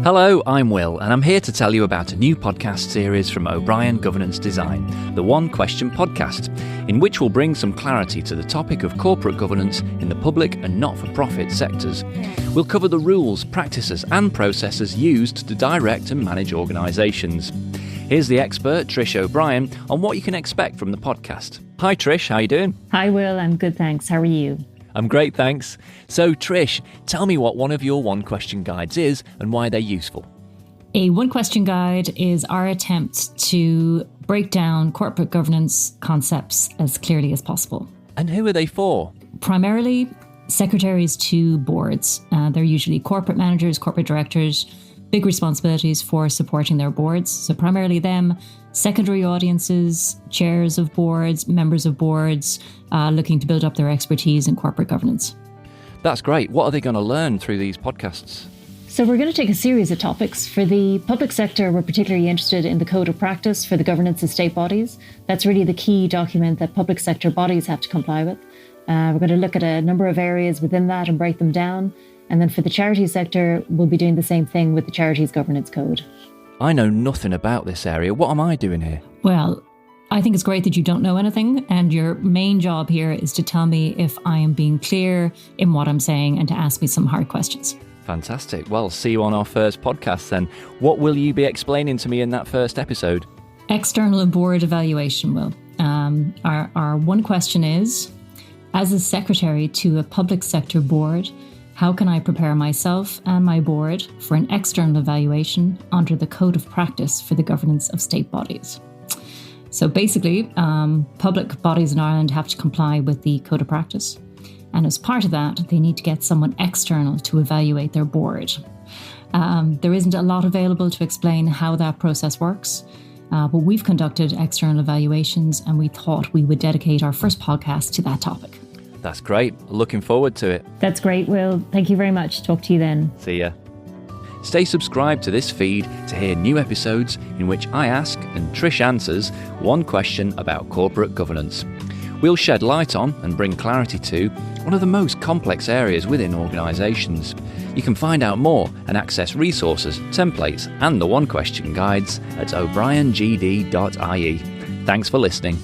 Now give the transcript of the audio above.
Hello, I'm Will, and I'm here to tell you about a new podcast series from O'Brien Governance Design, the One Question Podcast, in which we'll bring some clarity to the topic of corporate governance in the public and not-for-profit sectors. We'll cover the rules, practices and processes used to direct and manage organisations. Here's the expert, Trish O'Brien, on what you can expect from the podcast. Hi Trish, how are you doing? Hi Will, I'm good thanks. How are you? I'm great, thanks. So Trish, tell me what one of your one question guides is and why they're useful. A one question guide is our attempt to break down corporate governance concepts as clearly as possible. And who are they for? Primarily secretaries to boards. They're usually corporate managers, corporate directors, big responsibilities for supporting their boards. So primarily them, secondary audiences, chairs of boards, members of boards, looking to build up their expertise in corporate governance. That's great. What are they going to learn through these podcasts? So we're going to take a series of topics. For the public sector, we're particularly interested in the Code of Practice for the governance of state bodies. That's really the key document that public sector bodies have to comply with. We're going to look at a number of areas within that and break them down. And then for the charity sector, we'll be doing the same thing with the Charities Governance Code. I know nothing about this area. What am I doing here? Well, I think it's great that you don't know anything, and your main job here is to tell me if I am being clear in what I'm saying and to ask me some hard questions. Fantastic. Well, see you on our first podcast then. What will you be explaining to me in that first episode? External and board evaluation, Will. Our one question is, as a secretary to a public sector board, how can I prepare myself and my board for an external evaluation under the Code of Practice for the governance of state bodies? So basically, public bodies in Ireland have to comply with the Code of Practice. And as part of that, they need to get someone external to evaluate their board. There isn't a lot available to explain how that process works, but we've conducted external evaluations and we thought we would dedicate our first podcast to that topic. That's great. Looking forward to it. That's great, Will. Thank you very much. Talk to you then. See ya. Stay subscribed to this feed to hear new episodes in which I ask and Trish answers one question about corporate governance. We'll shed light on and bring clarity to one of the most complex areas within organisations. You can find out more and access resources, templates and the one question guides at o'briengd.ie. Thanks for listening.